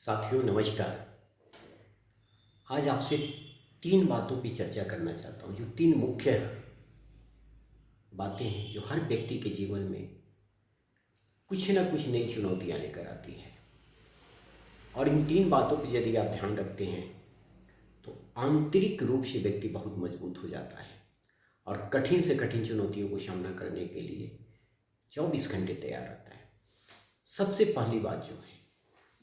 साथियों नमस्कार। आज आपसे 3 बातों पे चर्चा करना चाहता हूँ, जो 3 मुख्य बातें हैं जो हर व्यक्ति के जीवन में कुछ न कुछ नई चुनौतियाँ लेकर आती हैं। और इन 3 बातों पे यदि आप ध्यान रखते हैं तो आंतरिक रूप से व्यक्ति बहुत मजबूत हो जाता है और कठिन से कठिन चुनौतियों को सामना करने के लिए 24 घंटे तैयार रहता है। सबसे पहली बात जो है,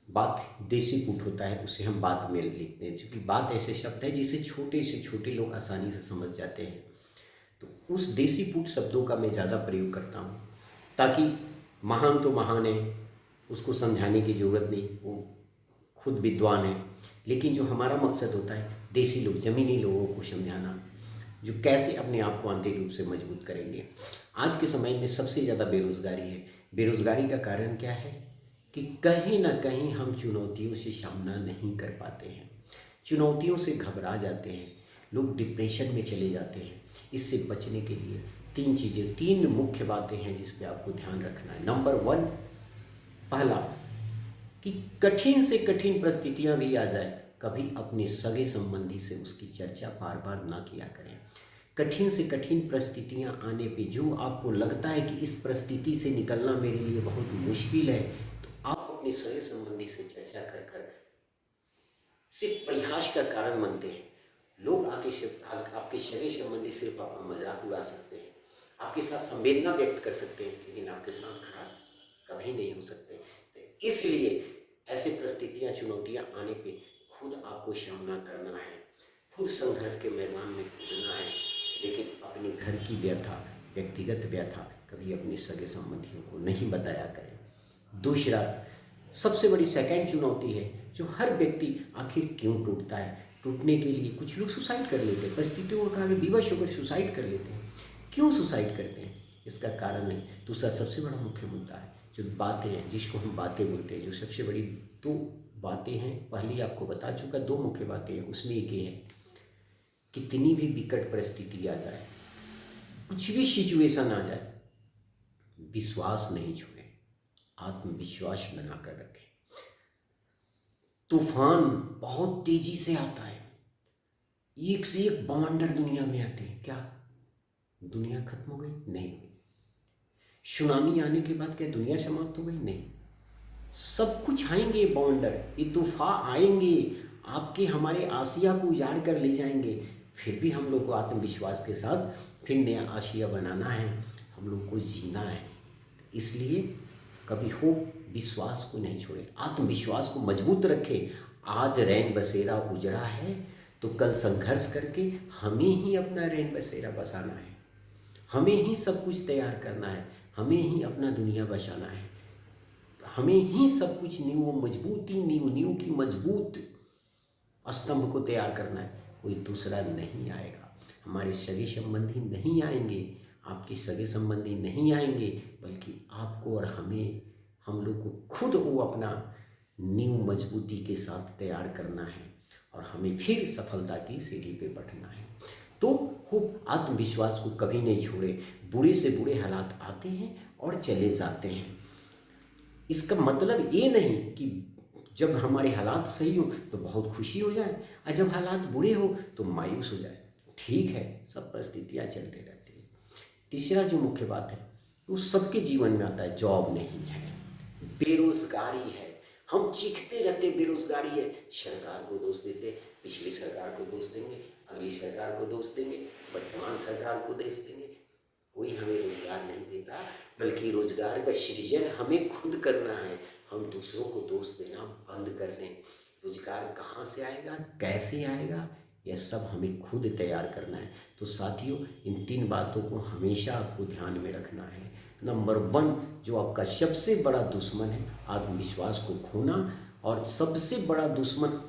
बात देसी पुट होता है, उसे हम बात में लिखते हैं, क्योंकि बात ऐसे शब्द है जिसे छोटे से छोटे लोग आसानी से समझ जाते हैं। तो उस देसी पुट शब्दों का मैं ज़्यादा प्रयोग करता हूँ ताकि महान तो महान है, उसको समझाने की ज़रूरत नहीं, वो खुद विद्वान है। लेकिन जो हमारा मकसद होता है देसी लोग, ज़मीनी लोगों को समझाना, जो कैसे अपने आप को आंतरिक रूप से मजबूत करेंगे। आज के समय में सबसे ज़्यादा बेरोज़गारी है। बेरोज़गारी का कारण क्या है कि कहीं ना कहीं हम चुनौतियों से सामना नहीं कर पाते हैं, चुनौतियों से घबरा जाते हैं, लोग डिप्रेशन में चले जाते हैं। इससे बचने के लिए 3 चीज़ें, 3 मुख्य बातें हैं जिस पे आपको ध्यान रखना है। नंबर 1, पहला कि कठिन से कठिन परिस्थितियां भी आ जाए, कभी अपने सगे संबंधी से उसकी चर्चा बार बार ना किया करें। कठिन से कठिन परिस्थितियां आने पे जो आपको लगता है कि इस परिस्थिति से निकलना मेरे लिए बहुत मुश्किल है, तो आप अपने सगे संबंधी से चर्चा कर कर सिर्फ प्रयास का कारण बनते हैं। लोग आपके सगे संबंधी सिर्फ आपका मजाक उड़ा सकते हैं, आपके साथ संवेदना व्यक्त कर सकते हैं, लेकिन आपके साथ खड़ा कभी नहीं हो सकते। तो इसलिए ऐसे परिस्थितियां, चुनौतियां आने पे खुद आपको सामना करना है, खुद संघर्ष के मैदान में कूदना है, लेकिन अपने घर की व्यथा, व्यक्तिगत व्यथा कभी अपने सगे संबंधियों को नहीं बताया करें। दूसरा, सबसे बड़ी सेकंड चुनौती है जो हर व्यक्ति आखिर क्यों टूटता है। टूटने के लिए कुछ लोग सुसाइड कर लेते हैं, परिस्थितियों के आगे विवश होकर सुसाइड कर लेते हैं। क्यों सुसाइड करते हैं, इसका कारण है। दूसरा सबसे बड़ा मुख्य मुद्दा है जो बातें हैं, जिसको हम बातें बोलते हैं, जो सबसे बड़ी 2 बातें हैं। पहली आपको बता चुका, 2 मुख्य बातें हैं, उसमें एक ये है, कितनी भी विकट परिस्थिति आ जाए, कुछ भी सिचुएशन आ जाए, विश्वास नहीं छोड़े, आत्मविश्वास बनाकर रखें। तूफान बहुत तेजी से आता है, एक से एक बवंडर दुनिया में आते हैं, क्या दुनिया खत्म हो गई? नहीं हुई। सुनामी आने के बाद क्या दुनिया समाप्त हो गई? नहीं। सब कुछ आएंगे बवंडर, ये तूफान आएंगे, आपके हमारे आसिया को उजाड़ कर ले जाएंगे। फिर भी हम लोग को आत्मविश्वास के साथ फिर नया आसिया बनाना है, हम लोग को जीना है। इसलिए कभी होप, विश्वास को नहीं छोड़े, आत्मविश्वास को मजबूत रखें। आज रैन बसेरा उजड़ा है तो कल संघर्ष करके हमें ही अपना रैन बसेरा बसाना है, हमें ही सब कुछ तैयार करना है, हमें ही अपना दुनिया बचाना है, हमें ही सब कुछ नींव की मजबूत स्तंभ को तैयार करना है। कोई दूसरा नहीं आएगा, हमारे सगे संबंधी नहीं आएंगे, आपके सगे संबंधी नहीं आएंगे, बल्कि आपको और हमें, हम लोग को खुद वो अपना नींव मजबूती के साथ तैयार करना है और हमें फिर सफलता की सीढ़ी पे बैठना है। तो खूब आत्मविश्वास को कभी नहीं छोड़े। बुरे से बुरे हालात आते हैं और चले जाते हैं। इसका मतलब ये नहीं कि जब हमारे हालात सही हो तो बहुत खुशी हो जाए और जब हालात बुरे हो तो मायूस हो जाए। ठीक है, सब परिस्थितियाँ चलते रहती हैं। तीसरा जो मुख्य बात है वो सबके जीवन में आता है, जॉब नहीं है, बेरोजगारी है। हम चीखते रहते बेरोजगारी है, सरकार को दोष देते, पिछली सरकार को दोष देंगे, अगली सरकार को दोष देंगे, वर्तमान सरकार को दोष देंगे। कोई हमें रोजगार नहीं देता, बल्कि रोजगार का सृजन हमें खुद करना है। हम दूसरों को दोष देना बंद कर दें। रोजगार कहाँ से आएगा, कैसे आएगा, यह सब हमें खुद तैयार करना है। तो साथियों, इन 3 बातों को हमेशा आपको ध्यान में रखना है। नंबर 1, जो आपका सबसे बड़ा दुश्मन है, आत्मविश्वास को खोना, और सबसे बड़ा दुश्मन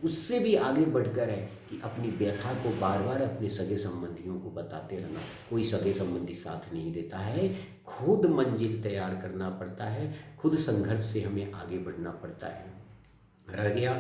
उससे भी आगे बढ़कर है कि अपनी व्यथा को बार बार अपने सगे संबंधियों को बताते रहना। कोई सगे संबंधी साथ नहीं देता है, खुद मंजिल तैयार करना पड़ता है, खुद संघर्ष से हमें आगे बढ़ना पड़ता है। रह गया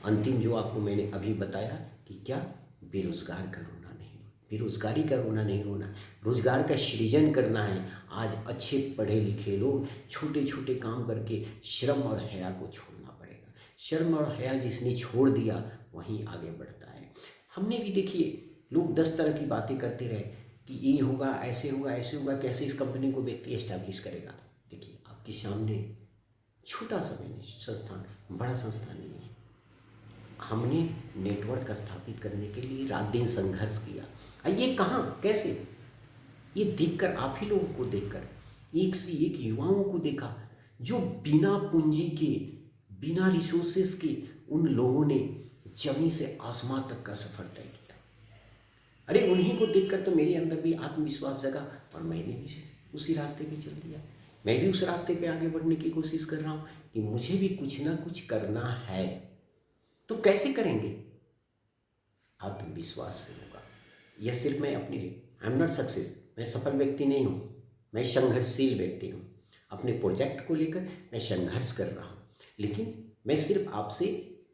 अंतिम जो आपको मैंने अभी बताया कि क्या, बेरोजगार का रोना नहीं, बेरोजगारी का रोना नहीं रोना, रोजगार का सृजन करना है। आज अच्छे पढ़े लिखे लोग छोटे छोटे काम करके श्रम और हया को छोड़ना पड़ेगा। शर्म और हया जिसने छोड़ दिया वहीं आगे बढ़ता है। हमने भी देखिए, लोग 10 तरह की बातें करते रहे कि ये होगा, ऐसे होगा, ऐसे होगा, कैसे इस कंपनी को व्यक्ति एस्टैब्लिश करेगा। देखिए, आपके सामने छोटा सा बिजनेस संस्थान, बड़ा संस्थान नहीं है। हमने नेटवर्क स्थापित करने के लिए रात दिन संघर्ष किया। ये कहाँ, कैसे? ये देखकर, आप ही लोगों को देखकर, एक से एक युवाओं को देखा जो बिना पूंजी के, बिना रिसोर्सेस के, उन लोगों ने जमीन से आसमां तक का सफर तय किया। अरे उन्हीं को देखकर तो मेरे अंदर भी आत्मविश्वास जगा और मैंने भी उसी रास्ते पे चल दिया। मैं भी उस रास्ते पे आगे बढ़ने की कोशिश कर रहा हूँ कि मुझे भी कुछ ना कुछ करना है। तो कैसे करेंगे? आत्मविश्वास से होगा। यह सिर्फ मैं अपनी, आई एम नॉट सक्सेस, मैं सफल व्यक्ति नहीं हूँ, मैं संघर्षशील व्यक्ति हूँ। अपने प्रोजेक्ट को लेकर मैं संघर्ष कर रहा हूँ, लेकिन मैं सिर्फ आपसे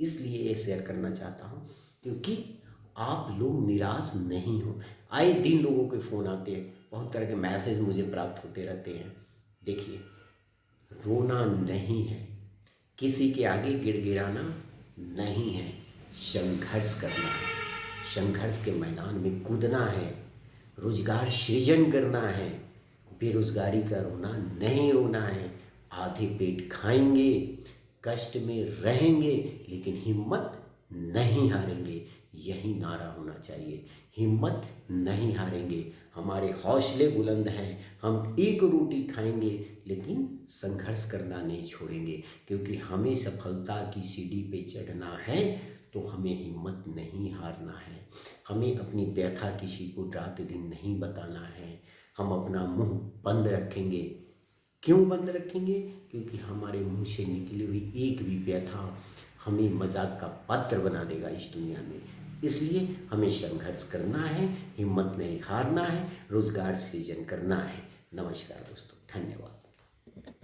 इसलिए ये शेयर करना चाहता हूँ क्योंकि आप लोग निराश नहीं हो। आए दिन लोगों के फ़ोन आते हैं, बहुत तरह के मैसेज मुझे प्राप्त होते रहते हैं। देखिए, रोना नहीं है, किसी के आगे गिड़गिड़ाना नहीं है, संघर्ष करना है, संघर्ष के मैदान में कूदना है, रोजगार सृजन करना है। बेरोजगारी का रोना नहीं रोना है। आधे पेट खाएंगे, कष्ट में रहेंगे, लेकिन हिम्मत नहीं हारेंगे। यही नारा होना चाहिए, हिम्मत नहीं हारेंगे। हमारे हौसले बुलंद हैं, हम एक रोटी खाएंगे लेकिन संघर्ष करना नहीं छोड़ेंगे, क्योंकि हमें सफलता की सीढ़ी पे चढ़ना है तो हमें हिम्मत नहीं हारना है। हमें अपनी व्यथा किसी को रात दिन नहीं बताना है। हम अपना मुंह बंद रखेंगे। क्यों बंद रखेंगे? क्योंकि हमारे मुंह से निकली हुई एक भी व्यथा हमें मजाक का पात्र बना देगा इस दुनिया में। इसलिए हमें संघर्ष करना है, हिम्मत नहीं हारना है, रोजगार सृजन करना है। नमस्कार दोस्तों, धन्यवाद।